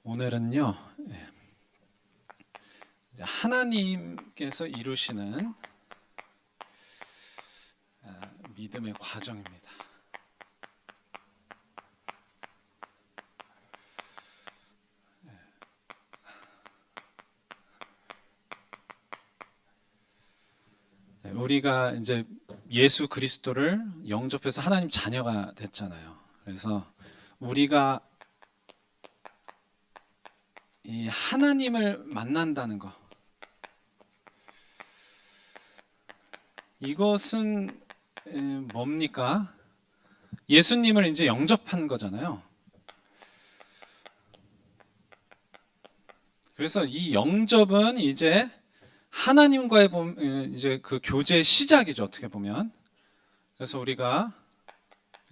오늘은요, 하나님께서 이루시는 믿음의 과정입니다. 우리가 이제 예수 그리스도를 영접해서 하나님 자녀가 됐잖아요. 그래서 우리가 이 하나님을 만난다는 거, 이것은 뭡니까? 예수님을 이제 영접한 거잖아요. 그래서 이 영접은 이제 하나님과의 이제 그 교제의 시작이죠, 어떻게 보면. 그래서 우리가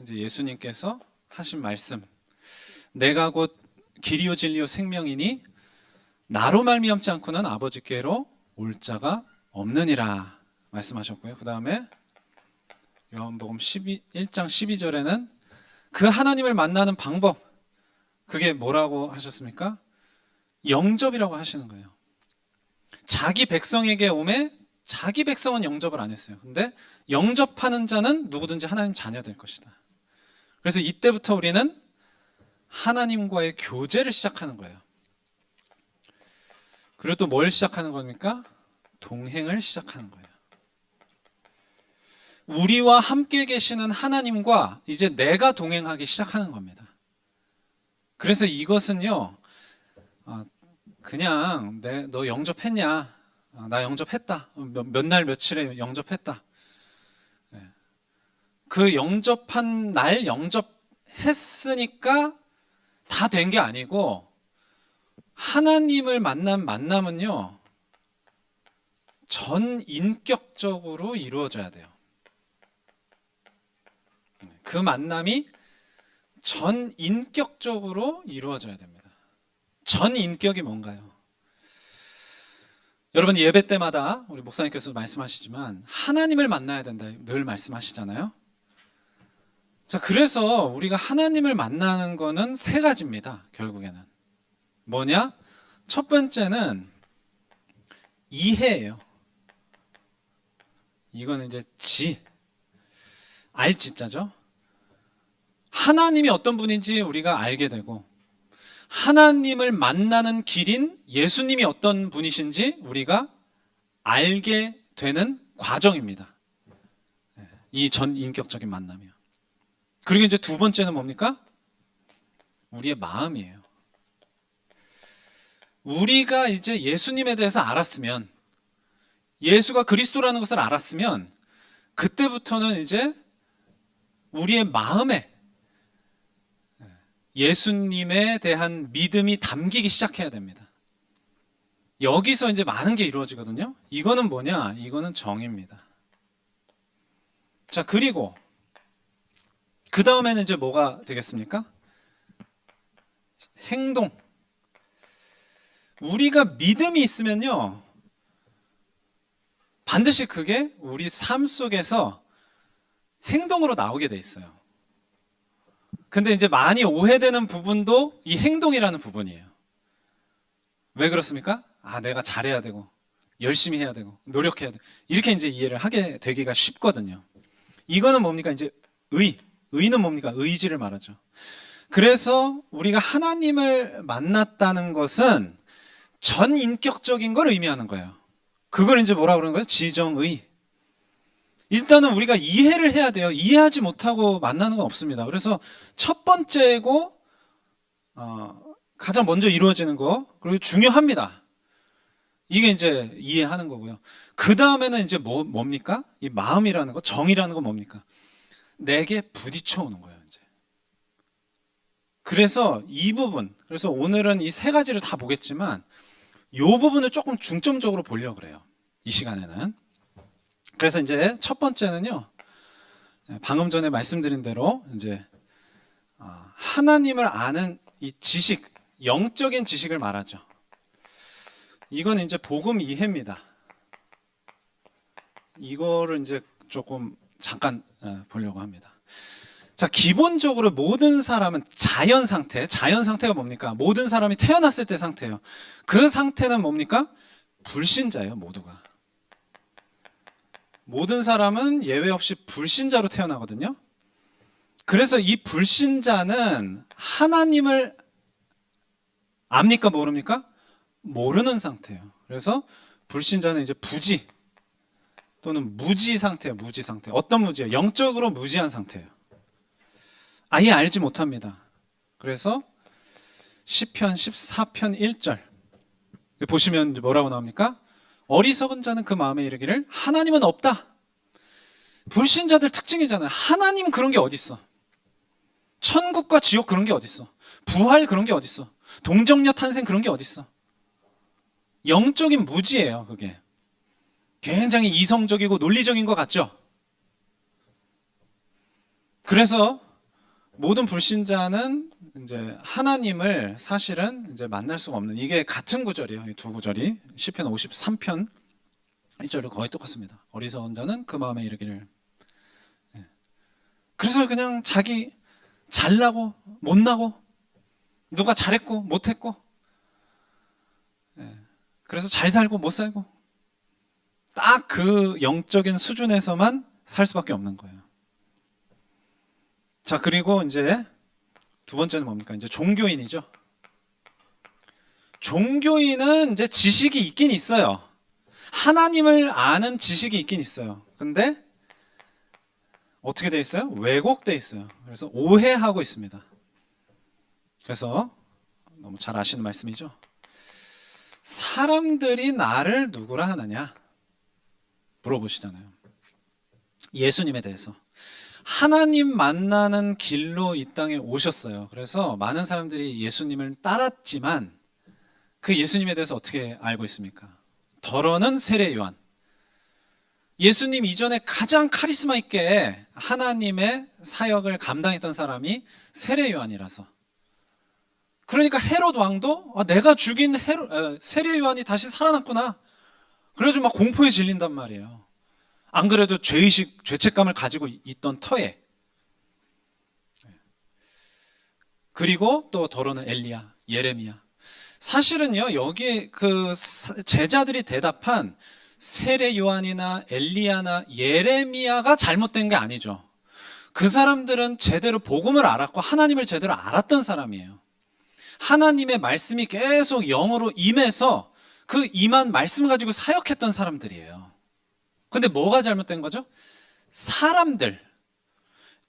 이제 예수님께서 하신 말씀, 내가 곧 길이요 진리요 생명이니 나로 말미암지 않고는 아버지께로 올 자가 없느니라 말씀하셨고요. 그 다음에 요한복음 1장 12절에는 그 하나님을 만나는 방법, 그게 뭐라고 하셨습니까? 영접이라고 하시는 거예요. 자기 백성에게 오매 자기 백성은 영접을 안 했어요. 근데 영접하는 자는 누구든지 하나님 자녀 될 것이다. 그래서 이때부터 우리는 하나님과의 교제를 시작하는 거예요. 그리고 또 뭘 시작하는 겁니까? 동행을 시작하는 거예요. 우리와 함께 계시는 하나님과 이제 내가 동행하기 시작하는 겁니다. 그래서 이것은요, 그냥 너 영접했냐? 나 영접했다. 몇 날 며칠에 영접했다. 그 영접한 날 영접했으니까 다 된 게 아니고, 하나님을 만난 만남은요, 전 인격적으로 이루어져야 돼요. 그 만남이 전 인격적으로 이루어져야 됩니다. 전 인격이 뭔가요? 여러분, 예배 때마다 우리 목사님께서 말씀하시지만 하나님을 만나야 된다 늘 말씀하시잖아요. 자, 그래서 우리가 하나님을 만나는 거는 세 가지입니다. 결국에는 뭐냐? 첫 번째는 이해예요. 이거는 이제 알지자죠. 하나님이 어떤 분인지 우리가 알게 되고, 하나님을 만나는 길인 예수님이 어떤 분이신지 우리가 알게 되는 과정입니다. 이 전 인격적인 만남이요. 그리고 이제 두 번째는 뭡니까? 우리의 마음이에요. 우리가 이제 예수님에 대해서 알았으면, 예수가 그리스도라는 것을 알았으면, 그때부터는 이제 우리의 마음에 예수님에 대한 믿음이 담기기 시작해야 됩니다. 여기서 이제 많은 게 이루어지거든요. 이거는 뭐냐? 이거는 정입니다. 자, 그리고 그 다음에는 이제 뭐가 되겠습니까? 행동. 우리가 믿음이 있으면요, 반드시 그게 우리 삶 속에서 행동으로 나오게 돼 있어요. 근데 이제 많이 오해되는 부분도 이 행동이라는 부분이에요. 왜 그렇습니까? 내가 잘해야 되고, 열심히 해야 되고, 노력해야 되고, 이렇게 이제 이해를 하게 되기가 쉽거든요. 이거는 뭡니까? 이제 의는 뭡니까? 의지를 말하죠. 그래서 우리가 하나님을 만났다는 것은 전 인격적인 걸 의미하는 거예요. 그걸 이제 뭐라 그러는 거예요? 지정의. 일단은 우리가 이해를 해야 돼요. 이해하지 못하고 만나는 건 없습니다. 그래서 첫 번째고 가장 먼저 이루어지는 거, 그리고 중요합니다. 이게 이제 이해하는 거고요. 그 다음에는 이제 뭡니까? 이 마음이라는 거, 정이라는 건 뭡니까? 내게 부딪혀 오는 거예요, 이제. 그래서 이 부분, 그래서 오늘은 이 세 가지를 다 보겠지만, 이 부분을 조금 중점적으로 보려고 그래요, 이 시간에는. 그래서 이제 첫 번째는요, 방금 전에 말씀드린 대로 이제 하나님을 아는 이 지식, 영적인 지식을 말하죠. 이건 이제 복음 이해입니다. 이거를 이제 조금 잠깐 보려고 합니다. 자, 기본적으로 모든 사람은 자연 상태가 뭡니까? 모든 사람이 태어났을 때 상태예요. 그 상태는 뭡니까? 불신자예요, 모두가. 모든 사람은 예외 없이 불신자로 태어나거든요. 그래서 이 불신자는 하나님을 압니까, 모릅니까? 모르는 상태예요. 그래서 불신자는 이제 부지 또는 무지 상태예요, 무지 상태. 어떤 무지예요? 영적으로 무지한 상태예요. 아예 알지 못합니다. 그래서 시편 14편 1절 보시면 이제 뭐라고 나옵니까? 어리석은 자는 그 마음에 이르기를 하나님은 없다. 불신자들 특징이잖아요. 하나님 그런 게 어딨어? 천국과 지옥 그런 게 어딨어? 부활 그런 게 어딨어? 동정녀 탄생 그런 게 어딨어? 영적인 무지예요, 그게. 굉장히 이성적이고 논리적인 것 같죠? 그래서 모든 불신자는 이제 하나님을 사실은 이제 만날 수가 없는, 이게 같은 구절이에요. 이 두 구절이 시편 53편 1절로 거의 똑같습니다. 어리석은 자는 그 마음에 이르기를. 그래서 그냥 자기 잘나고 못나고 누가 잘했고 못했고, 그래서 잘 살고 못 살고 딱 그 영적인 수준에서만 살 수밖에 없는 거예요. 자, 그리고 이제 두 번째는 뭡니까? 이제 종교인이죠. 종교인은 이제 지식이 있긴 있어요. 하나님을 아는 지식이 있긴 있어요. 근데 어떻게 돼 있어요? 왜곡돼 있어요. 그래서 오해하고 있습니다. 그래서 너무 잘 아시는 말씀이죠. 사람들이 나를 누구라 하느냐 물어보시잖아요. 예수님에 대해서. 하나님 만나는 길로 이 땅에 오셨어요. 그래서 많은 사람들이 예수님을 따랐지만 그 예수님에 대해서 어떻게 알고 있습니까? 더러는 세례 요한. 예수님 이전에 가장 카리스마 있게 하나님의 사역을 감당했던 사람이 세례 요한이라서. 그러니까 헤롯 왕도 내가 죽인 세례 요한이 다시 살아났구나. 그래가지고 막 공포에 질린단 말이에요. 안 그래도 죄의식, 죄책감을 가지고 있던 터에. 그리고 또 더러는 엘리야, 예레미야. 사실은요, 여기에 그 제자들이 대답한 세례 요한이나 엘리야나 예레미야가 잘못된 게 아니죠. 그 사람들은 제대로 복음을 알았고 하나님을 제대로 알았던 사람이에요. 하나님의 말씀이 계속 영으로 임해서 그 임한 말씀 가지고 사역했던 사람들이에요. 근데 뭐가 잘못된 거죠?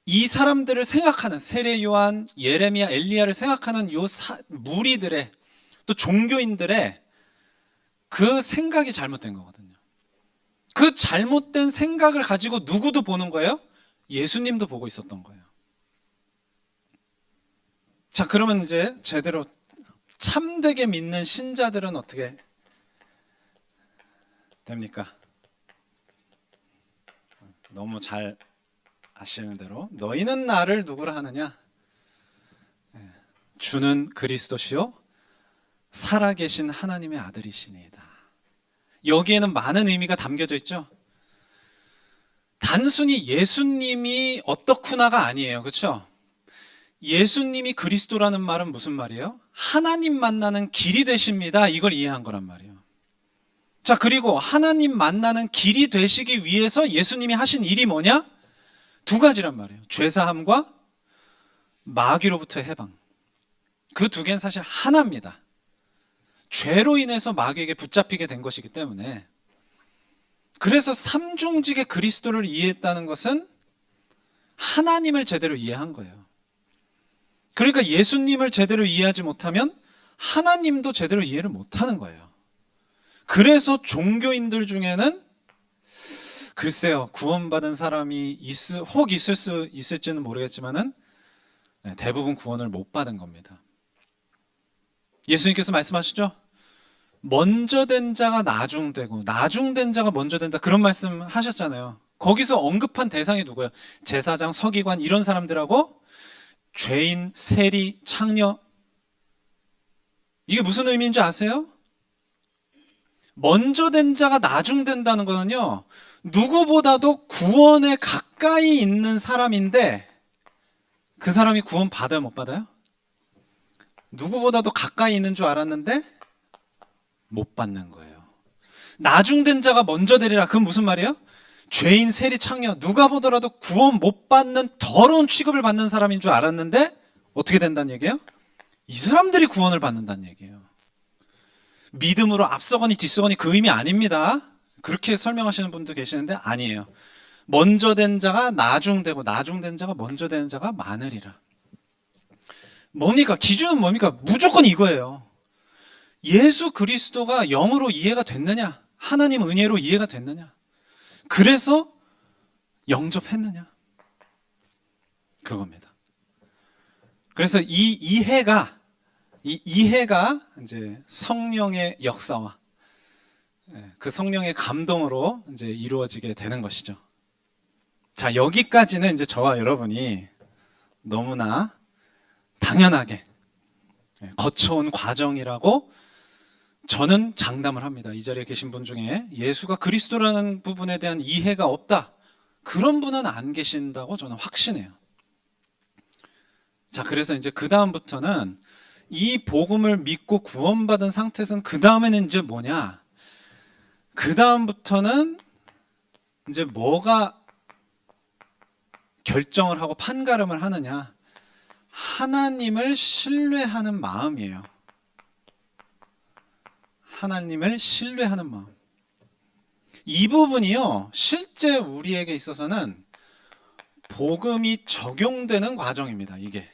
이 사람들을 생각하는, 세례 요한, 예레미야, 엘리야를 생각하는 요 무리들의, 또 종교인들의 그 생각이 잘못된 거거든요. 그 잘못된 생각을 가지고 누구도 보는 거예요? 예수님도 보고 있었던 거예요. 자, 그러면 이제 제대로 참되게 믿는 신자들은 어떻게 됩니까? 너무 잘 아시는 대로 너희는 나를 누구라 하느냐? 주는 그리스도시요 살아계신 하나님의 아들이시니이다. 여기에는 많은 의미가 담겨져 있죠. 단순히 예수님이 어떻구나가 아니에요. 그렇죠? 예수님이 그리스도라는 말은 무슨 말이에요? 하나님 만나는 길이 되십니다. 이걸 이해한 거란 말이에요. 자, 그리고 하나님 만나는 길이 되시기 위해서 예수님이 하신 일이 뭐냐? 두 가지란 말이에요. 죄사함과 마귀로부터의 해방. 그 두 개는 사실 하나입니다. 죄로 인해서 마귀에게 붙잡히게 된 것이기 때문에. 그래서 삼중직의 그리스도를 이해했다는 것은 하나님을 제대로 이해한 거예요. 그러니까 예수님을 제대로 이해하지 못하면 하나님도 제대로 이해를 못하는 거예요. 그래서 종교인들 중에는 글쎄요, 구원받은 사람이 혹 있을 수 있을지는 모르겠지만은 대부분 구원을 못 받은 겁니다. 예수님께서 말씀하시죠? 먼저 된 자가 나중되고 나중된 자가 먼저 된다, 그런 말씀 하셨잖아요. 거기서 언급한 대상이 누구예요? 제사장, 서기관 이런 사람들하고 죄인, 세리, 창녀. 이게 무슨 의미인지 아세요? 먼저 된 자가 나중된다는 거는요, 누구보다도 구원에 가까이 있는 사람인데 그 사람이 구원 받아요, 못 받아요? 누구보다도 가까이 있는 줄 알았는데 못 받는 거예요. 나중된 자가 먼저 되리라. 그건 무슨 말이에요? 죄인 세리 창녀 누가 보더라도 구원 못 받는 더러운 취급을 받는 사람인 줄 알았는데 어떻게 된다는 얘기예요? 이 사람들이 구원을 받는다는 얘기예요. 믿음으로 앞서거니 뒤서거니 그 의미 아닙니다. 그렇게 설명하시는 분도 계시는데 아니에요. 먼저 된 자가 나중되고 나중된 자가 먼저 되는 자가 많으리라. 뭡니까? 기준은 뭡니까? 무조건 이거예요. 예수 그리스도가 영으로 이해가 됐느냐? 하나님 은혜로 이해가 됐느냐? 그래서 영접했느냐? 그겁니다. 그래서 이 이해가 이제 성령의 역사와 그 성령의 감동으로 이제 이루어지게 되는 것이죠. 자, 여기까지는 이제 저와 여러분이 너무나 당연하게 거쳐온 과정이라고 저는 장담을 합니다. 이 자리에 계신 분 중에 예수가 그리스도라는 부분에 대한 이해가 없다, 그런 분은 안 계신다고 저는 확신해요. 자, 그래서 이제 그 다음부터는 이 복음을 믿고 구원받은 상태에서는 그 다음에는 이제 뭐냐? 그 다음부터는 이제 뭐가 결정을 하고 판가름을 하느냐? 하나님을 신뢰하는 마음이에요. 하나님을 신뢰하는 마음. 이 부분이요, 실제 우리에게 있어서는 복음이 적용되는 과정입니다. 이게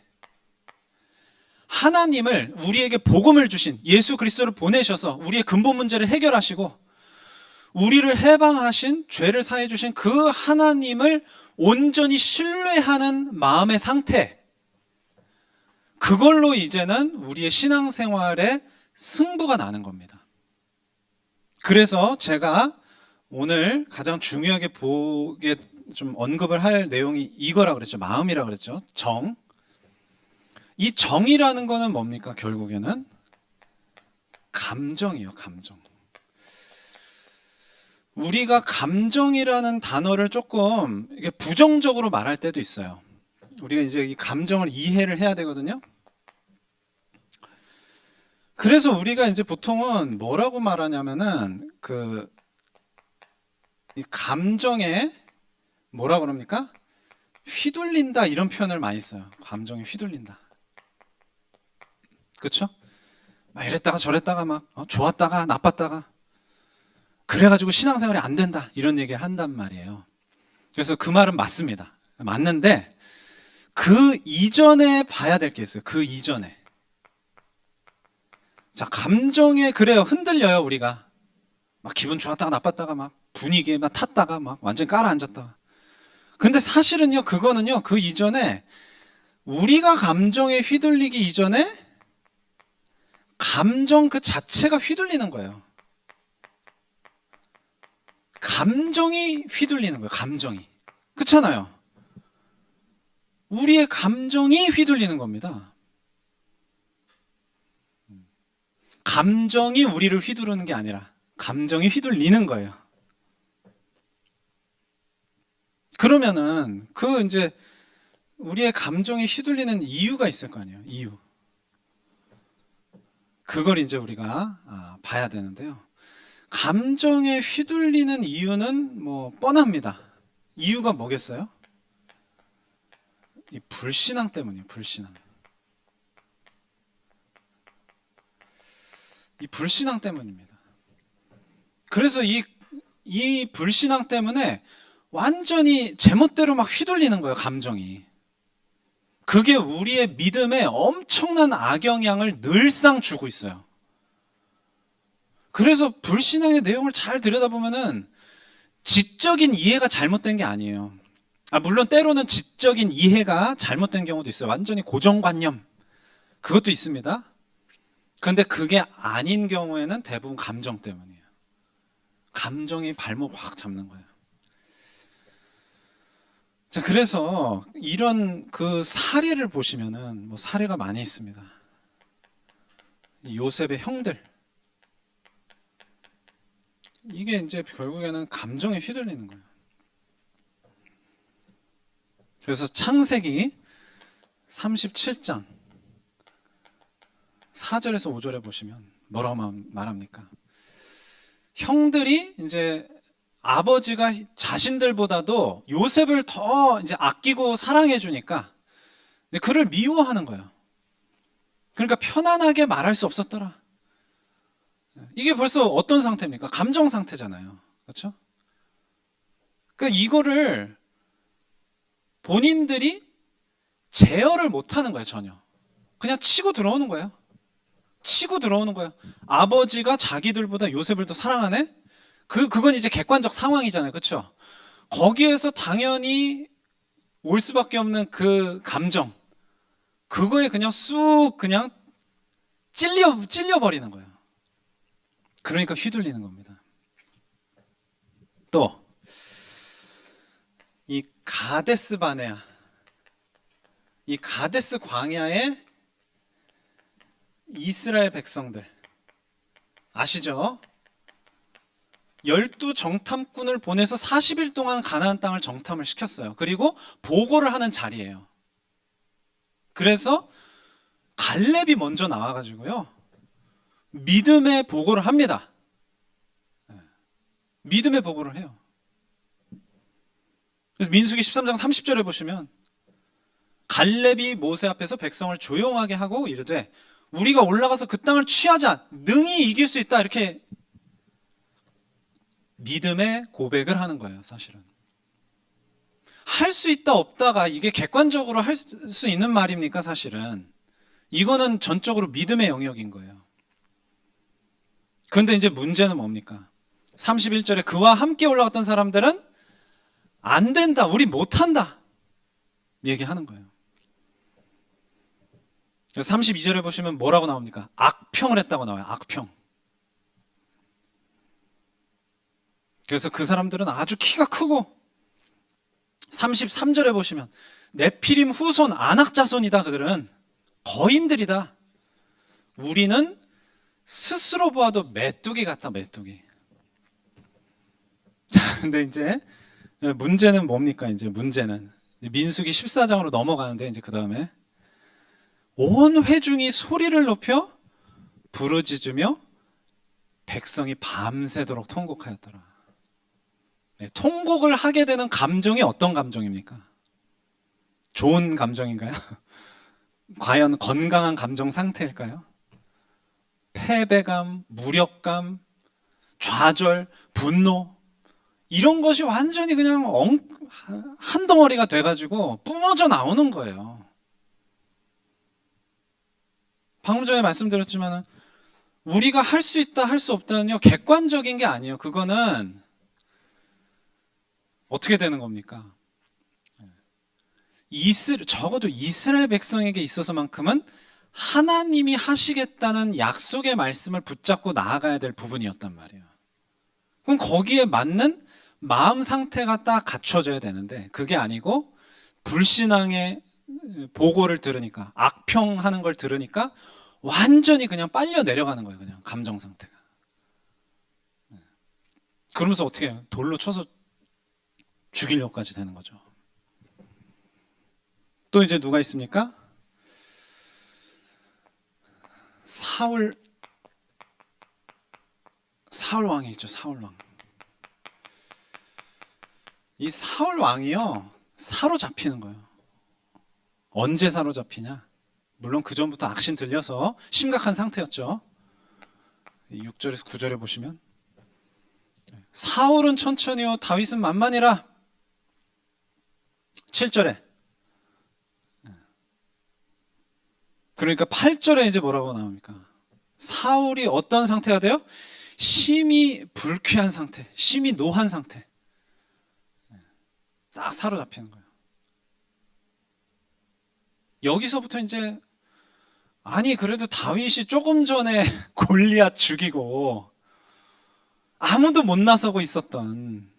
하나님을, 우리에게 복음을 주신 예수 그리스도를 보내셔서 우리의 근본 문제를 해결하시고 우리를 해방하신, 죄를 사해 주신 그 하나님을 온전히 신뢰하는 마음의 상태, 그걸로 이제는 우리의 신앙생활에 승부가 나는 겁니다. 그래서 제가 오늘 가장 중요하게 보게 좀 언급을 할 내용이 이거라 그랬죠. 마음이라 그랬죠. 정. 이 정이라는 거는 뭡니까? 결국에는 감정이에요. 감정. 우리가 감정이라는 단어를 조금 이게 부정적으로 말할 때도 있어요. 우리가 이제 이 감정을 이해를 해야 되거든요. 그래서 우리가 이제 보통은 뭐라고 말하냐면은 이 감정에 뭐라 그럽니까? 휘둘린다, 이런 표현을 많이 써요. 감정에 휘둘린다. 그렇죠? 막 이랬다가 저랬다가 막 좋았다가 나빴다가 그래가지고 신앙생활이 안 된다, 이런 얘기를 한단 말이에요. 그래서 그 말은 맞습니다. 맞는데 그 이전에 봐야 될 게 있어요. 그 이전에. 자, 감정에 그래요. 흔들려요, 우리가. 막 기분 좋았다가 나빴다가 막 분위기에 막 탔다가 막 완전 깔아앉았다가. 근데 사실은요, 그거는요, 그 이전에 우리가 감정에 휘둘리기 이전에 감정 그 자체가 휘둘리는 거예요. 감정이 휘둘리는 거예요. 감정이. 그렇잖아요. 우리의 감정이 휘둘리는 겁니다. 감정이 우리를 휘두르는 게 아니라 감정이 휘둘리는 거예요. 그러면은 이제 우리의 감정이 휘둘리는 이유가 있을 거 아니에요. 이유. 그걸 이제 우리가 봐야 되는데요. 감정에 휘둘리는 이유는 뭐 뻔합니다. 이유가 뭐겠어요? 이 불신앙 때문이에요. 불신앙. 이 불신앙 때문입니다. 그래서 이 불신앙 때문에 완전히 제멋대로 막 휘둘리는 거예요. 감정이. 그게 우리의 믿음에 엄청난 악영향을 늘상 주고 있어요. 그래서 불신앙의 내용을 잘 들여다보면은 지적인 이해가 잘못된 게 아니에요. 물론 때로는 지적인 이해가 잘못된 경우도 있어요. 완전히 고정관념, 그것도 있습니다. 그런데 그게 아닌 경우에는 대부분 감정 때문이에요. 감정이 발목 확 잡는 거예요. 자, 그래서 이런 그 사례를 보시면은 뭐 사례가 많이 있습니다. 요셉의 형들, 이게 이제 결국에는 감정에 휘둘리는 거예요. 그래서 창세기 37장 4절에서 5절에 보시면 뭐라고 말합니까? 형들이 이제 아버지가 자신들보다도 요셉을 더 이제 아끼고 사랑해 주니까 그를 미워하는 거예요. 그러니까 편안하게 말할 수 없었더라. 이게 벌써 어떤 상태입니까? 감정 상태잖아요. 그렇죠? 그러니까 이거를 본인들이 제어를 못 하는 거예요, 전혀. 그냥 치고 들어오는 거예요. 치고 들어오는 거예요. 아버지가 자기들보다 요셉을 더 사랑하네? 그건 이제 객관적 상황이잖아요. 그렇죠? 거기에서 당연히 올 수밖에 없는 그 감정, 그거에 그냥 쑥 그냥 찔려버리는 거예요. 그러니까 휘둘리는 겁니다. 또 이 가데스 바네아, 이 가데스 광야의 이스라엘 백성들 아시죠? 12 정탐꾼을 보내서 40일 동안 가나안 땅을 정탐을 시켰어요. 그리고 보고를 하는 자리예요. 그래서 갈렙이 먼저 나와가지고요, 믿음의 보고를 합니다. 믿음의 보고를 해요. 그래서 민수기 13장 30절에 보시면 갈렙이 모세 앞에서 백성을 조용하게 하고 이르되 우리가 올라가서 그 땅을 취하자, 능히 이길 수 있다, 이렇게 믿음의 고백을 하는 거예요. 사실은 할 수 있다 없다가 이게 객관적으로 할 수 있는 말입니까? 사실은 이거는 전적으로 믿음의 영역인 거예요. 그런데 이제 문제는 뭡니까? 31절에 그와 함께 올라갔던 사람들은 안 된다, 우리 못한다 얘기하는 거예요. 32절에 보시면 뭐라고 나옵니까? 악평을 했다고 나와요. 악평. 그래서 그 사람들은 아주 키가 크고, 33절에 보시면 네피림 후손 아낙 자손이다. 그들은 거인들이다. 우리는 스스로 보아도 메뚜기 같다. 메뚜기. 자, 근데 이제 문제는 뭡니까? 이제 문제는 민수기 14장으로 넘어가는데, 이제 그 다음에 온 회중이 소리를 높여 부르짖으며 백성이 밤새도록 통곡하였더라. 네, 통곡을 하게 되는 감정이 어떤 감정입니까? 좋은 감정인가요? 과연 건강한 감정 상태일까요? 패배감, 무력감, 좌절, 분노, 이런 것이 완전히 그냥 한 덩어리가 돼가지고 뿜어져 나오는 거예요. 방금 전에 말씀드렸지만 우리가 할 수 있다 할 수 없다는요, 객관적인 게 아니에요. 그거는 어떻게 되는 겁니까? 적어도 이스라엘 백성에게 있어서만큼은 하나님이 하시겠다는 약속의 말씀을 붙잡고 나아가야 될 부분이었단 말이에요. 그럼 거기에 맞는 마음 상태가 딱 갖춰져야 되는데, 그게 아니고 불신앙의 보고를 들으니까, 악평하는 걸 들으니까 완전히 그냥 빨려 내려가는 거예요. 그냥 감정 상태가. 그러면서 어떻게 해요? 돌로 쳐서 죽이려고까지 되는 거죠. 또 이제 누가 있습니까? 사울 왕이 있죠. 사울 왕. 이 사울 왕이요, 사로잡히는 거예요. 언제 사로잡히냐? 물론 그 전부터 악신 들려서 심각한 상태였죠. 6절에서 9절에 보시면 사울은 천천히요 다윗은 만만이라. 7절에, 그러니까 8절에 이제 뭐라고 나옵니까? 사울이 어떤 상태가 돼요? 심히 불쾌한 상태, 심히 노한 상태. 딱 사로잡히는 거예요. 여기서부터 이제, 아니 그래도 다윗이 조금 전에 골리앗 죽이고 아무도 못 나서고 있었던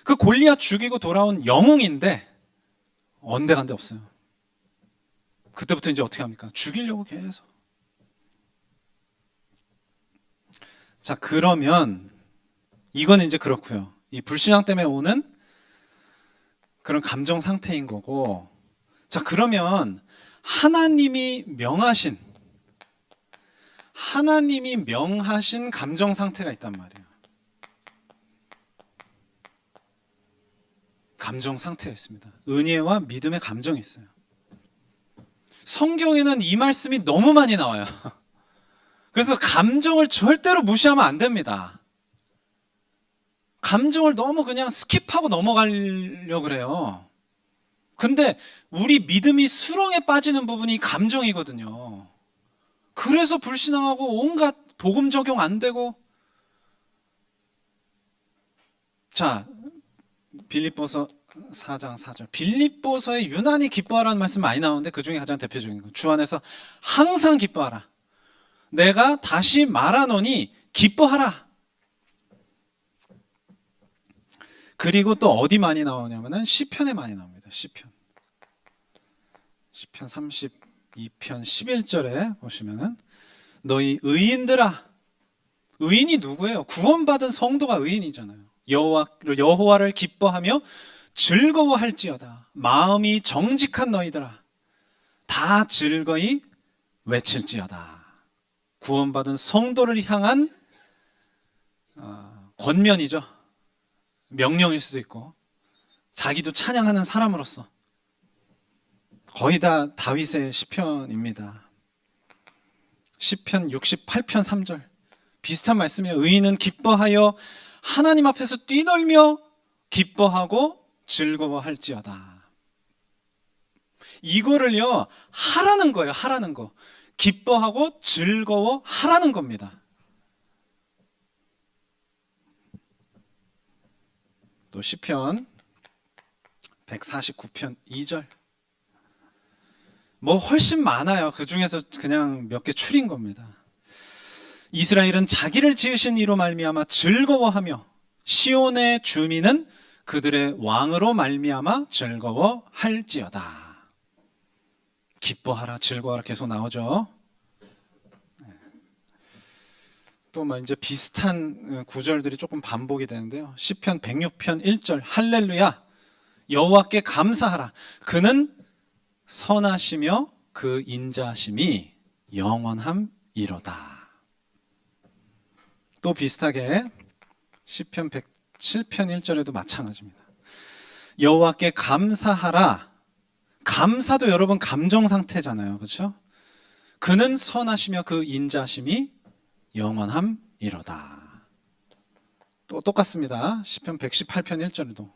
그 골리앗 죽이고 돌아온 영웅인데 언데간데 없어요. 그때부터 이제 어떻게 합니까? 죽이려고 계속. 자, 그러면 이거는 이제 그렇고요. 이 불신앙 때문에 오는 그런 감정 상태인 거고, 자, 그러면 하나님이 명하신 감정 상태가 있단 말이에요. 감정 상태가 있습니다. 은혜와 믿음의 감정이 있어요. 성경에는 이 말씀이 너무 많이 나와요. 그래서 감정을 절대로 무시하면 안 됩니다. 감정을 너무 그냥 스킵하고 넘어가려고 그래요. 근데 우리 믿음이 수렁에 빠지는 부분이 감정이거든요. 그래서 불신앙하고 온갖 복음 적용 안 되고. 자, 빌립보서 4장 4절. 빌립보서에 유난히 기뻐하라는 말씀 많이 나오는데 그 중에 가장 대표적인 거. 주 안에서 항상 기뻐하라. 내가 다시 말하노니 기뻐하라. 그리고 또 어디 많이 나오냐면은 시편에 많이 나옵니다. 시편 32편 11절에 보시면은 너희 의인들아. 의인이 누구예요? 구원받은 성도가 의인이잖아요. 여호와를 기뻐하며 즐거워할지어다. 마음이 정직한 너희들아. 다 즐거이 외칠지어다. 구원받은 성도를 향한 권면이죠. 명령일 수도 있고 자기도 찬양하는 사람으로서 거의 다 다윗의 시편입니다. 시편 68편 3절 비슷한 말씀이에요. 의인은 기뻐하여 하나님 앞에서 뛰놀며 기뻐하고 즐거워할지어다. 이거를요 하라는 거예요. 하라는 거. 기뻐하고 즐거워하라는 겁니다. 또 시편 149편 2절 뭐 훨씬 많아요. 그 중에서 그냥 몇 개 추린 겁니다. 이스라엘은 자기를 지으신 이로 말미암아 즐거워하며 시온의 주민은 그들의 왕으로 말미암아 즐거워할지어다. 기뻐하라, 즐거워하라 계속 나오죠. 또 막 이제 비슷한 구절들이 조금 반복이 되는데요. 시편 106편 1절 할렐루야 여호와께 감사하라. 그는 선하시며 그 인자심이 영원함이로다. 또 비슷하게 시편 107편 1절에도 마찬가지입니다. 여호와께 감사하라. 감사도 여러분 감정 상태잖아요. 그렇죠? 그는 선하시며 그 인자심이 영원함이로다. 또 똑같습니다. 시편 118편 1절에도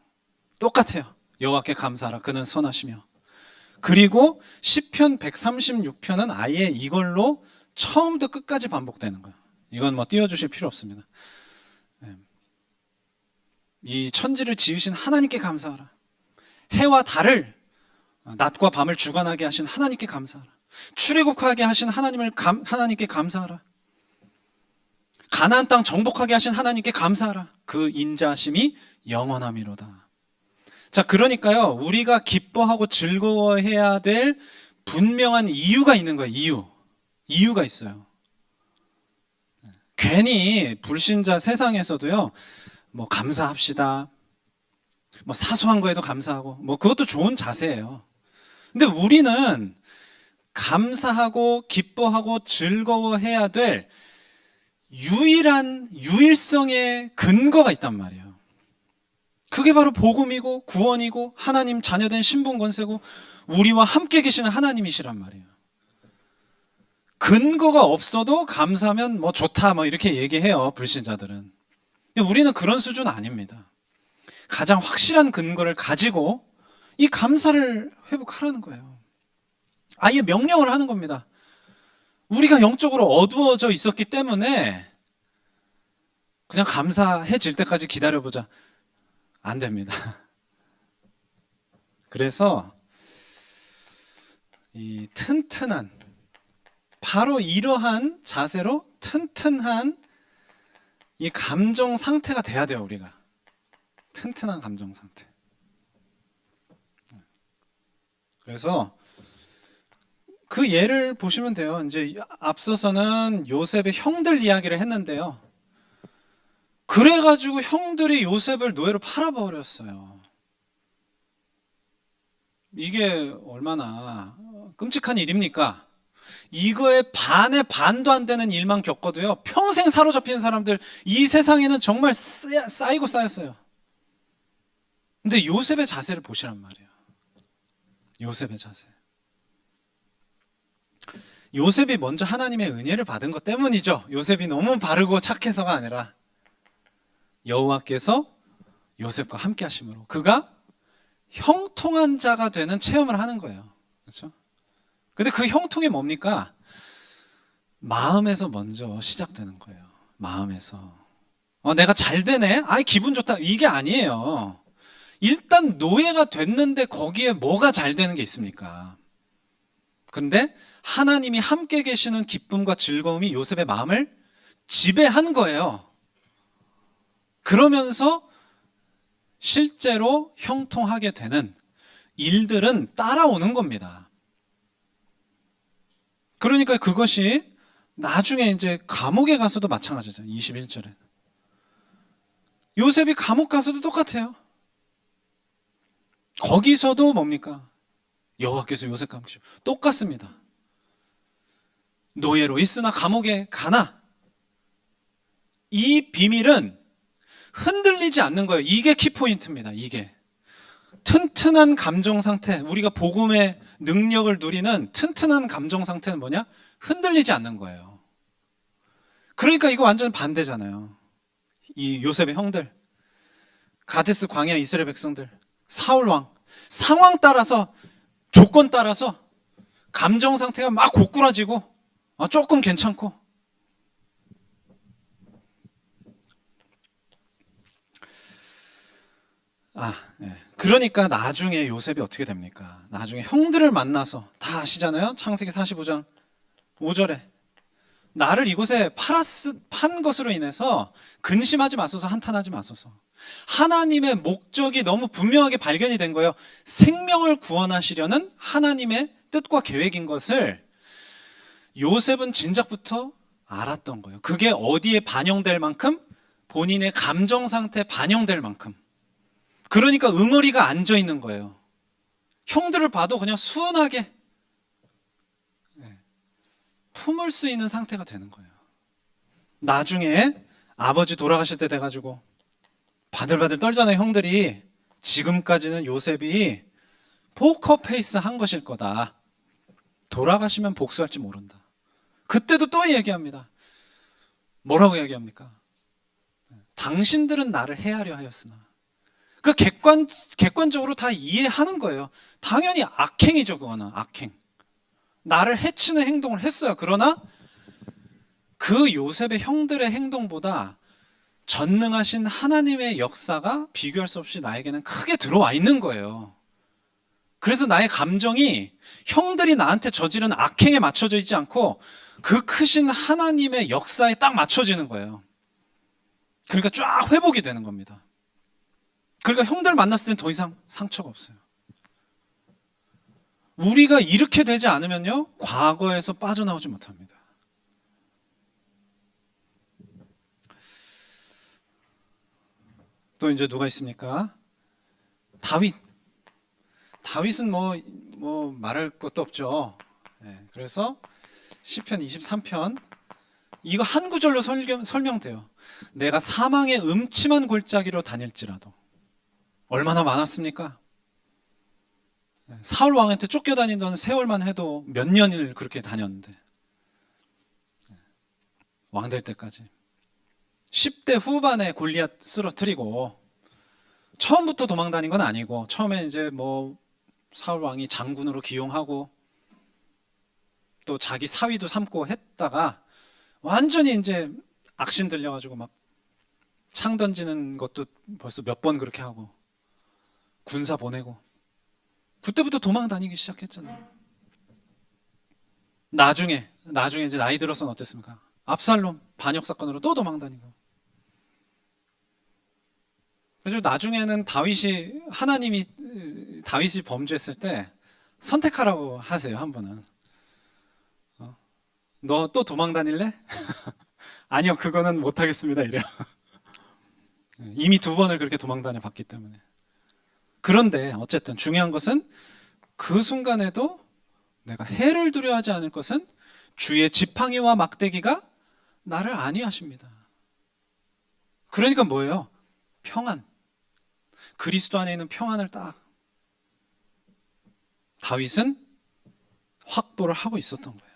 똑같아요. 여호와께 감사하라. 그는 선하시며. 그리고 시편 136편은 아예 이걸로 처음부터 끝까지 반복되는 거예요. 이건 뭐 띄워주실 필요 없습니다. 이 천지를 지으신 하나님께 감사하라. 해와 달을 낮과 밤을 주관하게 하신 하나님께 감사하라. 출애굽하게 하신 하나님께 감사하라. 가나안 땅 정복하게 하신 하나님께 감사하라. 그 인자심이 영원함이로다. 자, 그러니까요, 우리가 기뻐하고 즐거워해야 될 분명한 이유가 있는 거예요. 이유가 있어요. 괜히 불신자 세상에서도요, 뭐 감사합시다. 뭐 사소한 거에도 감사하고, 뭐 그것도 좋은 자세예요. 근데 우리는 감사하고 기뻐하고 즐거워해야 될 유일성의 근거가 있단 말이에요. 그게 바로 복음이고 구원이고 하나님 자녀된 신분 권세고 우리와 함께 계시는 하나님이시란 말이에요. 근거가 없어도 감사하면 뭐 좋다 뭐 이렇게 얘기해요. 불신자들은. 우리는 그런 수준 아닙니다. 가장 확실한 근거를 가지고 이 감사를 회복하라는 거예요. 아예 명령을 하는 겁니다. 우리가 영적으로 어두워져 있었기 때문에 그냥 감사해질 때까지 기다려보자. 안 됩니다. 그래서 이 튼튼한, 바로 이러한 자세로 튼튼한 이 감정 상태가 돼야 돼요. 우리가 튼튼한 감정 상태. 그래서 그 예를 보시면 돼요. 이제 앞서서는 요셉의 형들 이야기를 했는데요. 그래가지고 형들이 요셉을 노예로 팔아버렸어요. 이게 얼마나 끔찍한 일입니까? 이거에 반의 반도 안 되는 일만 겪어도요, 평생 사로잡히는 사람들, 이 세상에는 정말 쌓이고 쌓였어요. 근데 요셉의 자세를 보시란 말이에요. 요셉의 자세. 요셉이 먼저 하나님의 은혜를 받은 것 때문이죠. 요셉이 너무 바르고 착해서가 아니라 여호와께서 요셉과 함께 하심으로 그가 형통한 자가 되는 체험을 하는 거예요. 그렇죠? 근데 그 형통이 뭡니까? 마음에서 먼저 시작되는 거예요. 마음에서. 내가 잘 되네? 아이, 기분 좋다. 이게 아니에요. 일단 노예가 됐는데 거기에 뭐가 잘 되는 게 있습니까? 근데 하나님이 함께 계시는 기쁨과 즐거움이 요셉의 마음을 지배한 거예요. 그러면서 실제로 형통하게 되는 일들은 따라오는 겁니다. 그러니까 그것이 나중에 이제 감옥에 가서도 마찬가지죠. 21절에. 요셉이 감옥 가서도 똑같아요. 거기서도 뭡니까? 여호와께서 요셉과 함께 똑같습니다. 노예로 있으나 감옥에 가나 이 비밀은 흔들리지 않는 거예요. 이게 키포인트입니다. 이게 튼튼한 감정 상태, 우리가 복음의 능력을 누리는 튼튼한 감정 상태는 뭐냐? 흔들리지 않는 거예요. 그러니까 이거 완전 반대잖아요. 이 요셉의 형들, 가데스 광야 이스라엘 백성들, 사울 왕, 상황 따라서, 조건 따라서 감정 상태가 막 고꾸라지고 조금 괜찮고. 그러니까 나중에 요셉이 어떻게 됩니까? 나중에 형들을 만나서 다 아시잖아요. 창세기 45장 5절에 나를 이곳에 판 것으로 인해서 근심하지 마소서, 한탄하지 마소서. 하나님의 목적이 너무 분명하게 발견이 된 거예요. 생명을 구원하시려는 하나님의 뜻과 계획인 것을 요셉은 진작부터 알았던 거예요. 그게 어디에 반영될 만큼? 본인의 감정 상태에 반영될 만큼. 그러니까 응어리가 앉아 있는 거예요. 형들을 봐도 그냥 수은하게 품을 수 있는 상태가 되는 거예요. 나중에 아버지 돌아가실 때 돼가지고 바들바들 떨잖아요, 형들이. 지금까지는 요셉이 포커페이스 한 것일 거다. 돌아가시면 복수할지 모른다. 그때도 또 얘기합니다. 뭐라고 얘기합니까? 당신들은 나를 해하려 하였으나. 그 객관적으로 다 이해하는 거예요. 당연히 악행이죠, 그거는. 악행. 나를 해치는 행동을 했어요. 그러나 그 요셉의 형들의 행동보다 전능하신 하나님의 역사가 비교할 수 없이 나에게는 크게 들어와 있는 거예요. 그래서 나의 감정이 형들이 나한테 저지른 악행에 맞춰져 있지 않고 그 크신 하나님의 역사에 딱 맞춰지는 거예요. 그러니까 쫙 회복이 되는 겁니다. 그러니까 형들 만났을 땐 더 이상 상처가 없어요. 우리가 이렇게 되지 않으면요, 과거에서 빠져나오지 못합니다. 또 이제 누가 있습니까? 다윗은 뭐 말할 것도 없죠. 그래서 시편 23편 이거 한 구절로 설명돼요. 내가 사망의 음침한 골짜기로 다닐지라도. 얼마나 많았습니까? 사울 왕한테 쫓겨다니던 세월만 해도 몇 년을 그렇게 다녔는데, 왕 될 때까지 10대 후반에 골리앗 쓰러뜨리고, 처음부터 도망 다닌 건 아니고 처음에 이제 뭐 사울 왕이 장군으로 기용하고 또 자기 사위도 삼고 했다가 완전히 이제 악신 들려가지고 막 창 던지는 것도 벌써 몇 번 그렇게 하고 군사 보내고, 그때부터 도망 다니기 시작했잖아요. 나중에 이제 나이 들어서는 어땠습니까? 압살롬 반역 사건으로 또 도망 다니고. 그래서 나중에는 하나님이 다윗이 범죄했을 때 선택하라고 하세요. 한 번은 너 또 도망 다닐래? 아니요, 그거는 못하겠습니다, 이래요. 이미 2번을 그렇게 도망 다녀 봤기 때문에. 그런데 어쨌든 중요한 것은 그 순간에도 내가 해를 두려워하지 않을 것은 주의 지팡이와 막대기가 나를 안위하십니다. 그러니까 뭐예요? 평안. 그리스도 안에 있는 평안을 딱 다윗은 확보를 하고 있었던 거예요.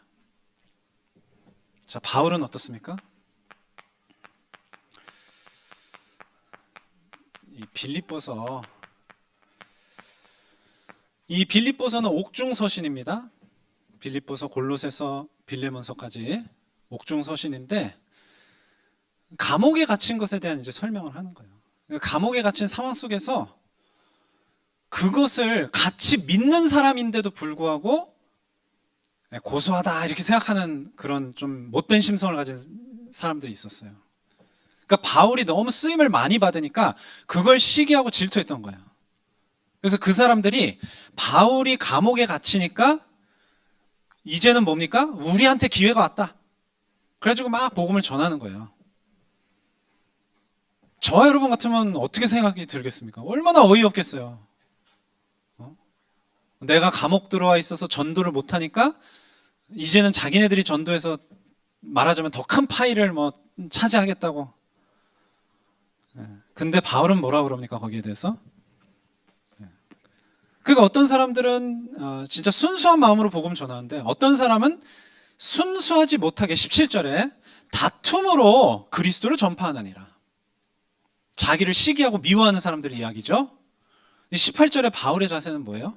자, 바울은 어떻습니까? 이 빌립보서는 옥중 서신입니다. 빌립보서, 골로새서, 빌레몬서까지 옥중 서신인데 감옥에 갇힌 것에 대한 이제 설명을 하는 거예요. 감옥에 갇힌 상황 속에서 그것을 같이 믿는 사람인데도 불구하고 고소하다 이렇게 생각하는 그런 좀 못된 심성을 가진 사람들이 있었어요. 그러니까 바울이 너무 쓰임을 많이 받으니까 그걸 시기하고 질투했던 거예요. 그래서 그 사람들이 바울이 감옥에 갇히니까 이제는 뭡니까? 우리한테 기회가 왔다. 그래가지고 막 복음을 전하는 거예요. 저와 여러분 같으면 어떻게 생각이 들겠습니까? 얼마나 어이없겠어요. 내가 감옥 들어와 있어서 전도를 못하니까 이제는 자기네들이 전도해서 말하자면 더 큰 파일을 뭐 차지하겠다고. 근데 바울은 뭐라 그럽니까? 거기에 대해서? 그러니까 어떤 사람들은 진짜 순수한 마음으로 복음 전하는데 어떤 사람은 순수하지 못하게 17절에 다툼으로 그리스도를 전파하느니라. 자기를 시기하고 미워하는 사람들의 이야기죠. 18절에 바울의 자세는 뭐예요?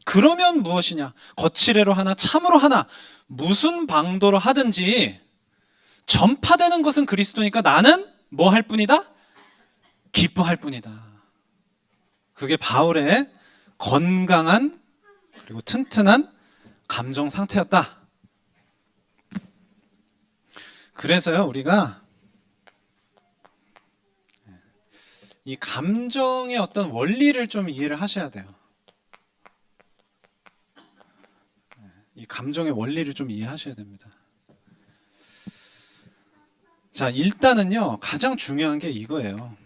그러면 무엇이냐? 거칠애로 하나 참으로 하나 무슨 방도로 하든지 전파되는 것은 그리스도니까 나는 뭐 할 뿐이다? 기뻐할 뿐이다. 그게 바울의 건강한 그리고 튼튼한 감정 상태였다. 그래서요, 우리가 이 감정의 어떤 원리를 좀 이해를 하셔야 돼요. 이 감정의 원리를 좀 이해하셔야 됩니다. 자, 일단은요, 가장 중요한 게 이거예요.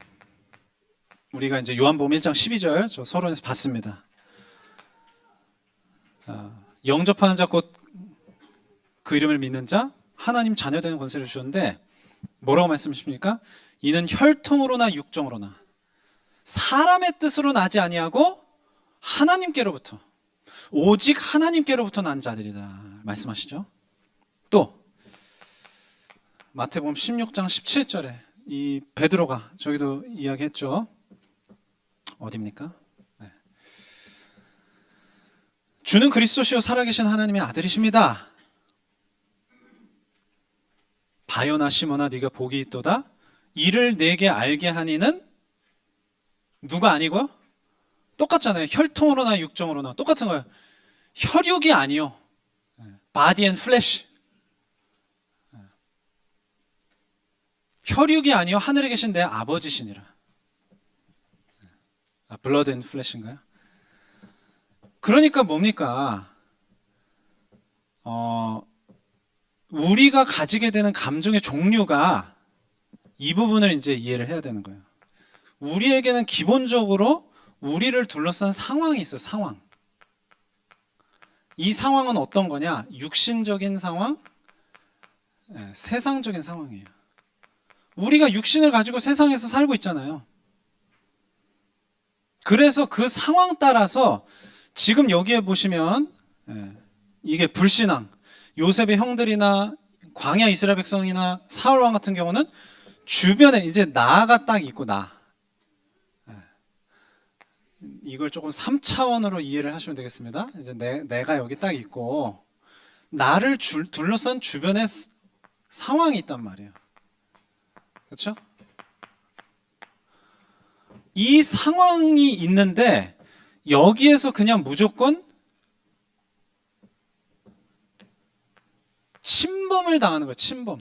우리가 이제 요한복음 1장 12절 저 서론에서 봤습니다. 자, 영접하는 자 곧 그 이름을 믿는 자 하나님 자녀 되는 권세를 주셨는데 뭐라고 말씀하십니까? 이는 혈통으로나 육정으로나 사람의 뜻으로 나지 아니하고 하나님께로부터 오직 하나님께로부터 난 자들이다 말씀하시죠. 또 마태복음 16장 17절에 이 베드로가 저기도 이야기했죠. 어디입니까? 네. 주는 그리스도시요 살아계신 하나님의 아들이십니다. 바요나 시몬아 네가 복이 있도다. 이를 내게 알게 하니는 누가 아니고요? 똑같잖아요. 혈통으로나 육정으로나 똑같은 거예요. 혈육이 아니요. body and flesh. 혈육이 아니요 하늘에 계신 내 아버지시니라. blood and flesh인가요? 그러니까 뭡니까? 우리가 가지게 되는 감정의 종류가 이 부분을 이제 이해를 해야 되는 거예요. 우리에게는 기본적으로 우리를 둘러싼 상황이 있어요. 상황. 이 상황은 어떤 거냐? 육신적인 상황, 세상적인 상황이에요. 우리가 육신을 가지고 세상에서 살고 있잖아요. 그래서 그 상황 따라서 지금 여기에 보시면 이게 불신앙, 요셉의 형들이나 광야 이스라엘 백성이나 사울 왕 같은 경우는 주변에 이제 나가 딱 있고 이걸 조금 3차원으로 이해를 하시면 되겠습니다. 이제 내가 여기 딱 있고 나를 둘러싼 주변에 상황이 있단 말이에요. 그렇죠? 이 상황이 있는데 여기에서 그냥 무조건 침범을 당하는 거예요. 침범.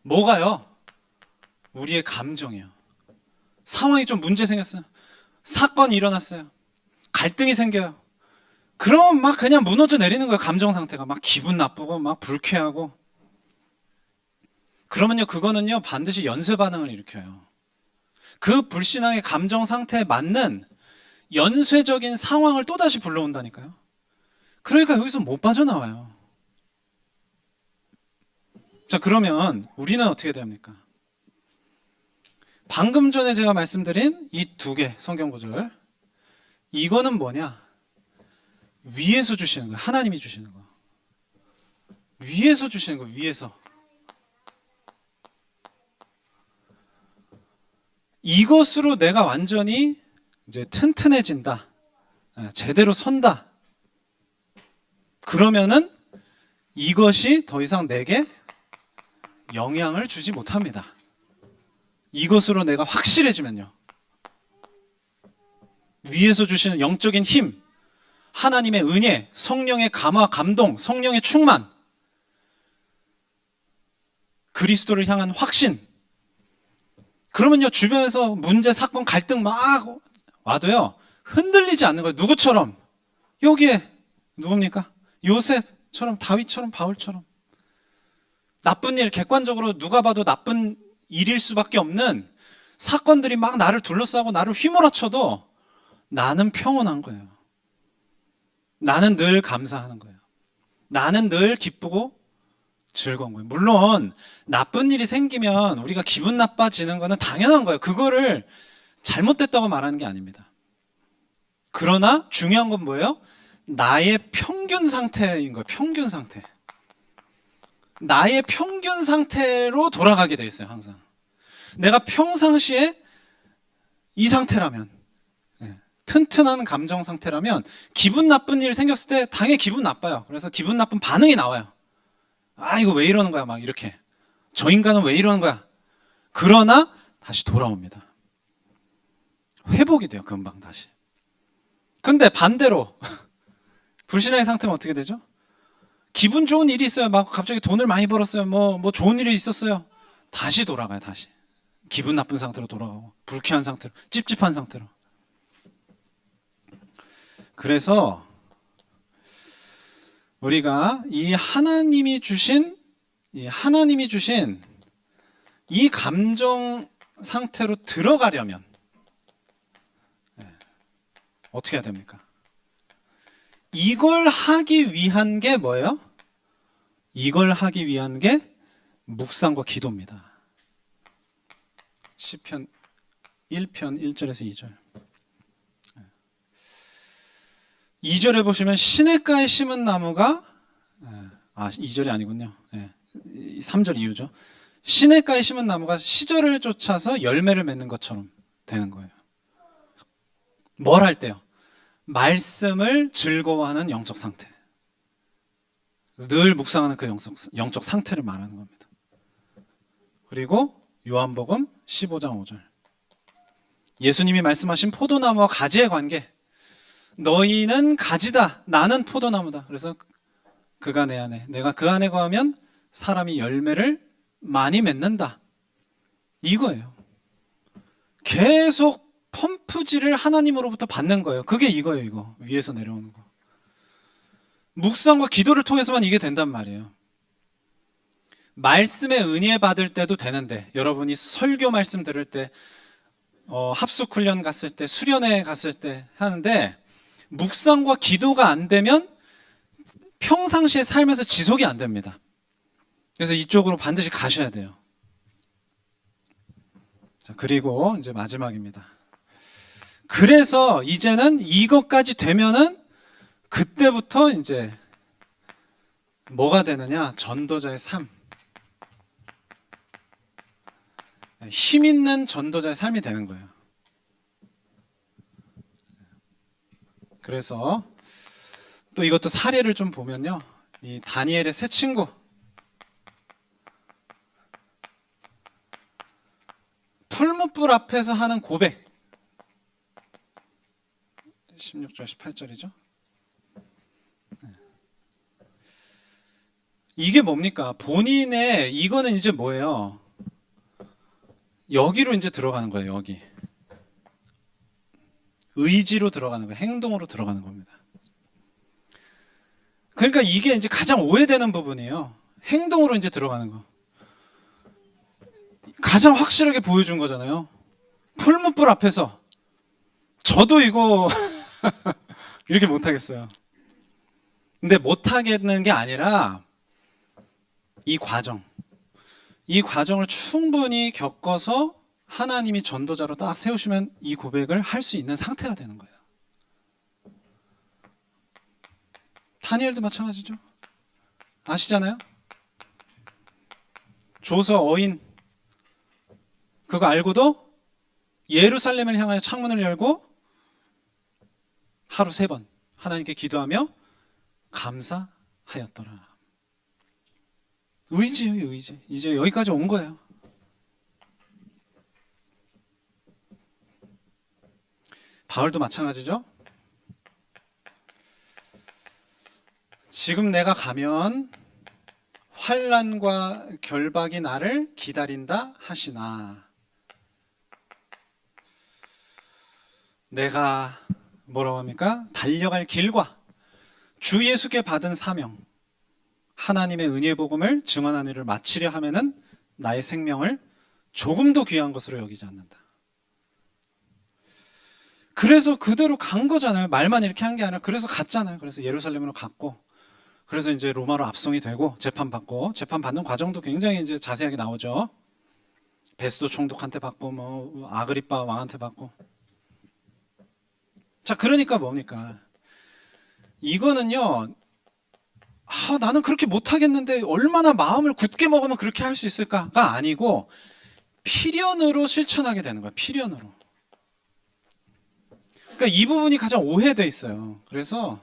뭐가요? 우리의 감정이요. 상황이 좀 문제 생겼어요. 사건이 일어났어요. 갈등이 생겨요. 그러면 막 그냥 무너져 내리는 거예요. 감정 상태가 막 기분 나쁘고 막 불쾌하고. 그러면요, 그거는요 반드시 연쇄 반응을 일으켜요. 그 불신앙의 감정 상태에 맞는 연쇄적인 상황을 또다시 불러온다니까요. 그러니까 여기서 못 빠져나와요. 자, 그러면 우리는 어떻게 됩니까? 방금 전에 제가 말씀드린 이 두 개 성경 구절, 이거는 뭐냐? 위에서 주시는 거예요. 하나님이 주시는 거. 위에서 주시는 거, 위에서. 이것으로 내가 완전히 이제 튼튼해진다. 제대로 선다. 그러면은 이것이 더 이상 내게 영향을 주지 못합니다. 이것으로 내가 확실해지면요. 위에서 주시는 영적인 힘, 하나님의 은혜, 성령의 감화, 감동, 성령의 충만, 그리스도를 향한 확신. 그러면요, 주변에서 문제, 사건, 갈등 막 와도요, 흔들리지 않는 거예요. 누구처럼? 여기에 누굽니까? 요셉처럼, 다윗처럼, 바울처럼. 나쁜 일, 객관적으로 누가 봐도 나쁜 일일 수밖에 없는 사건들이 막 나를 둘러싸고 나를 휘몰아쳐도 나는 평온한 거예요. 나는 늘 감사하는 거예요. 나는 늘 기쁘고 즐거운 거예요. 물론 나쁜 일이 생기면 우리가 기분 나빠지는 거는 당연한 거예요. 그거를 잘못됐다고 말하는 게 아닙니다. 그러나 중요한 건 뭐예요? 나의 평균 상태인 거예요. 평균 상태. 나의 평균 상태로 돌아가게 돼 있어요. 항상. 내가 평상시에 이 상태라면, 튼튼한 감정 상태라면 기분 나쁜 일 생겼을 때 당연히 기분 나빠요. 그래서 기분 나쁜 반응이 나와요. 아, 이거 왜 이러는 거야? 막 이렇게. 저 인간은 왜 이러는 거야? 그러나 다시 돌아옵니다. 회복이 돼요. 금방 다시. 근데 반대로 불신앙의 상태면 어떻게 되죠? 기분 좋은 일이 있어요. 막 갑자기 돈을 많이 벌었어요. 뭐 좋은 일이 있었어요. 다시 돌아가요. 다시. 기분 나쁜 상태로 돌아가고, 불쾌한 상태로, 찝찝한 상태로. 그래서 우리가 이 하나님이 주신 이 감정 상태로 들어가려면 어떻게 해야 됩니까? 이걸 하기 위한 게 뭐예요? 이걸 하기 위한 게 묵상과 기도입니다. 시편 1편 1절에서 2절. 2절에 보시면 시냇가에 심은 나무가 2절이 아니군요. 3절 이유죠. 시냇가에 심은 나무가 시절을 쫓아서 열매를 맺는 것처럼 되는 거예요. 뭘 할 때요? 말씀을 즐거워하는 영적 상태. 늘 묵상하는 그 영적 상태를 말하는 겁니다. 그리고 요한복음 15장 5절. 예수님이 말씀하신 포도나무와 가지의 관계. 너희는 가지다. 나는 포도나무다. 그래서 그가 내 안에, 내가 그 안에 거하면 사람이 열매를 많이 맺는다. 이거예요. 계속 펌프질을 하나님으로부터 받는 거예요. 그게 이거예요. 이거 위에서 내려오는 거. 묵상과 기도를 통해서만 이게 된단 말이에요. 말씀의 은혜 받을 때도 되는데, 여러분이 설교 말씀 들을 때, 합숙 훈련 갔을 때, 수련회 갔을 때 하는데, 묵상과 기도가 안 되면 평상시에 살면서 지속이 안 됩니다. 그래서 이쪽으로 반드시 가셔야 돼요. 자, 그리고 이제 마지막입니다. 그래서 이제는 이것까지 되면은 그때부터 이제 뭐가 되느냐? 전도자의 삶. 힘 있는 전도자의 삶이 되는 거예요. 그래서 또 이것도 사례를 좀 보면요. 이 다니엘의 세 친구. 풀무불 앞에서 하는 고백. 16절, 18절이죠. 이게 뭡니까? 본인의, 이거는 이제 뭐예요? 여기로 이제 들어가는 거예요, 여기. 의지로 들어가는 거예요. 행동으로 들어가는 겁니다. 그러니까 이게 이제 가장 오해되는 부분이에요. 행동으로 이제 들어가는 거. 가장 확실하게 보여준 거잖아요. 풀무불 앞에서 저도 이거 이렇게 못하겠어요. 근데 못하겠는 게 아니라 이 과정을 충분히 겪어서 하나님이 전도자로 딱 세우시면 이 고백을 할 수 있는 상태가 되는 거예요. 다니엘도 마찬가지죠. 아시잖아요? 조서 어인 그거 알고도 예루살렘을 향하여 창문을 열고 하루 3번 하나님께 기도하며 감사하였더라. 의지예요, 의지. 이제 여기까지 온 거예요. 바울도 마찬가지죠. 지금 내가 가면 환난과 결박이 나를 기다린다 하시나 내가 뭐라고 합니까? 달려갈 길과 주 예수께 받은 사명 하나님의 은혜의 복음을 증언하는 일을 마치려 하면은 나의 생명을 조금도 귀한 것으로 여기지 않는다. 그래서 그대로 간 거잖아요. 말만 이렇게 한 게 아니라 그래서 갔잖아요. 그래서 예루살렘으로 갔고 그래서 이제 로마로 압송이 되고 재판받고 재판받는 과정도 굉장히 이제 자세하게 나오죠. 베스도 총독한테 받고 뭐 아그리빠 왕한테 받고. 자, 그러니까 뭡니까? 이거는요. 나는 그렇게 못하겠는데 얼마나 마음을 굳게 먹으면 그렇게 할 수 있을까가 아니고 필연으로 실천하게 되는 거예요. 필연으로. 그러니까 이 부분이 가장 오해되어 있어요. 그래서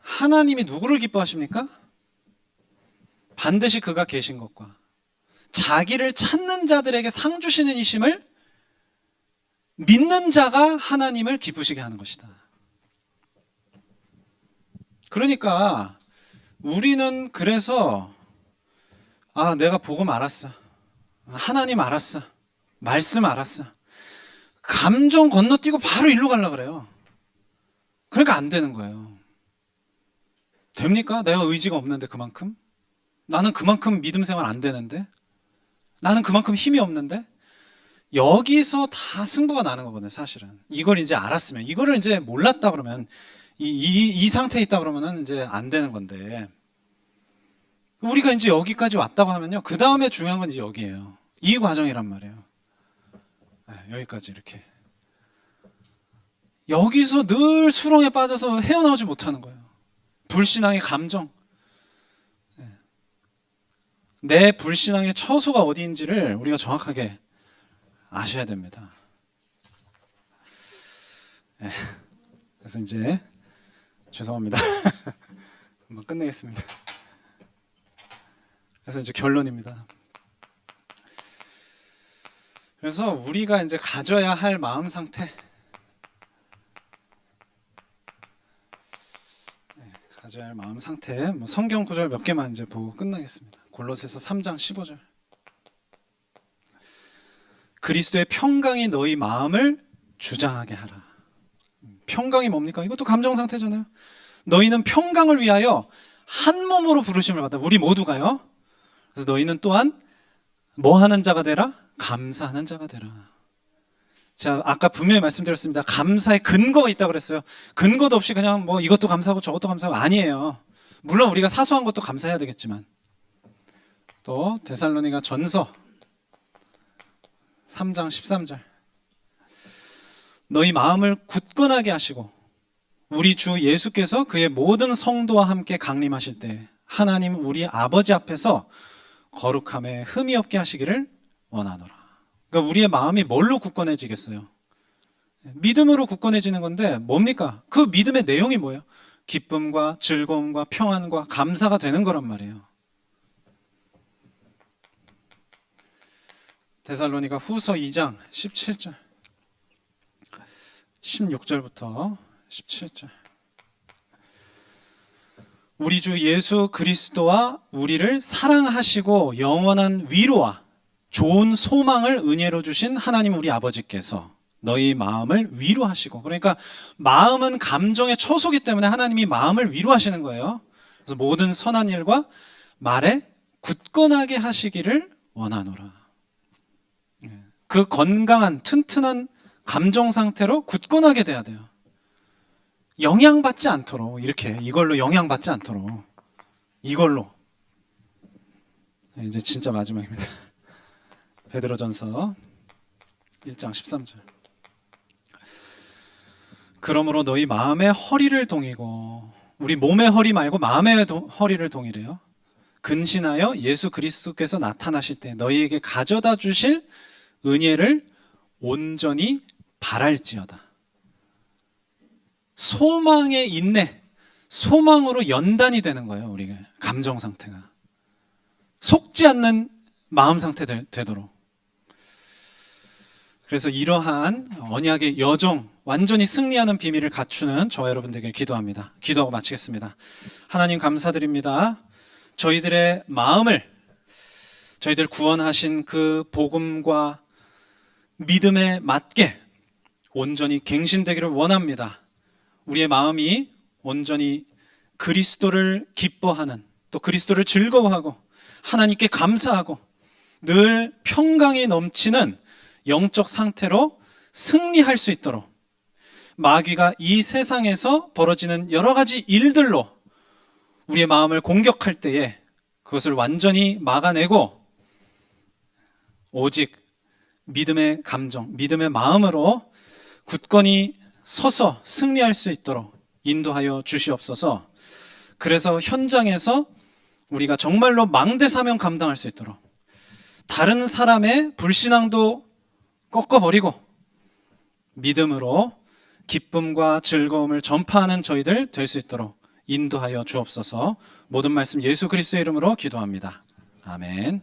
하나님이 누구를 기뻐하십니까? 반드시 그가 계신 것과 자기를 찾는 자들에게 상 주시는 이심을 믿는 자가 하나님을 기쁘시게 하는 것이다. 그러니까 우리는 그래서 내가 복음 알았어. 하나님 알았어. 말씀 알았어. 감정 건너뛰고 바로 일로 가려고 그래요. 그러니까 안 되는 거예요. 됩니까? 내가 의지가 없는데 그만큼? 나는 그만큼 믿음 생활 안 되는데? 나는 그만큼 힘이 없는데? 여기서 다 승부가 나는 거거든요, 사실은. 이걸 이제 알았으면, 이거를 이제 몰랐다 그러면, 이 상태에 있다 그러면은 이제 안 되는 건데, 우리가 이제 여기까지 왔다고 하면요, 그 다음에 중요한 건 이제 여기예요. 이 과정이란 말이에요. 여기까지 이렇게. 여기서 늘 수렁에 빠져서 헤어나오지 못하는 거예요. 불신앙의 감정. 내 불신앙의 처소가 어디인지를 우리가 정확하게 아셔야 됩니다. 그래서 이제 죄송합니다. 한번 끝내겠습니다. 그래서 이제 결론입니다. 그래서 우리가 이제 가져야 할 마음 상태, 가져야 할 마음 상태, 성경 구절 몇 개만 이제 보고 끝나겠습니다. 골로새서 3장 15절. 그리스도의 평강이 너희 마음을 주장하게 하라. 평강이 뭡니까? 이것도 감정 상태잖아요. 너희는 평강을 위하여 한 몸으로 부르심을 받아. 우리 모두가요. 그래서 너희는 또한 뭐 하는 자가 되라? 감사하는 자가 되라. 자, 아까 분명히 말씀드렸습니다. 감사의 근거가 있다고 그랬어요. 근거도 없이 그냥 뭐 이것도 감사하고 저것도 감사하고 아니에요. 물론 우리가 사소한 것도 감사해야 되겠지만 또 데살로니가 전서 3장 13절 너희 마음을 굳건하게 하시고 우리 주 예수께서 그의 모든 성도와 함께 강림하실 때 하나님 우리 아버지 앞에서 거룩함에 흠이 없게 하시기를 원하노라. 그러니까 우리의 마음이 뭘로 굳건해지겠어요? 믿음으로 굳건해지는 건데 뭡니까? 그 믿음의 내용이 뭐예요? 기쁨과 즐거움과 평안과 감사가 되는 거란 말이에요. 데살로니가 후서 2장 17절 16절부터 17절 우리 주 예수 그리스도와 우리를 사랑하시고 영원한 위로와 좋은 소망을 은혜로 주신 하나님 우리 아버지께서 너희 마음을 위로하시고, 그러니까 마음은 감정의 처소이기 때문에 하나님이 마음을 위로하시는 거예요. 그래서 모든 선한 일과 말에 굳건하게 하시기를 원하노라. 그 건강한 튼튼한 감정 상태로 굳건하게 돼야 돼요. 영향받지 않도록, 이렇게 이걸로 영향받지 않도록, 이걸로. 이제 진짜 마지막입니다. 베드로전서 1장 13절. 그러므로 너희 마음의 허리를 동이고, 우리 몸의 허리 말고 마음의 허리를 동이래요. 근신하여 예수 그리스도께서 나타나실 때 너희에게 가져다 주실 은혜를 온전히 바랄지어다. 소망의 인내, 소망으로 연단이 되는 거예요. 우리가 감정 상태가 속지 않는 마음 상태 되도록. 그래서 이러한 언약의 여정, 완전히 승리하는 비밀을 갖추는 저와 여러분들에게 기도합니다. 기도하고 마치겠습니다. 하나님 감사드립니다. 저희들의 마음을, 저희들 구원하신 그 복음과 믿음에 맞게 온전히 갱신되기를 원합니다. 우리의 마음이 온전히 그리스도를 기뻐하는, 또 그리스도를 즐거워하고 하나님께 감사하고 늘 평강이 넘치는 영적 상태로 승리할 수 있도록, 마귀가 이 세상에서 벌어지는 여러 가지 일들로 우리의 마음을 공격할 때에 그것을 완전히 막아내고 오직 믿음의 감정, 믿음의 마음으로 굳건히 서서 승리할 수 있도록 인도하여 주시옵소서. 그래서 현장에서 우리가 정말로 망대 사명 감당할 수 있도록, 다른 사람의 불신앙도 꺾어버리고 믿음으로 기쁨과 즐거움을 전파하는 저희들 될 수 있도록 인도하여 주옵소서. 모든 말씀 예수 그리스도의 이름으로 기도합니다. 아멘.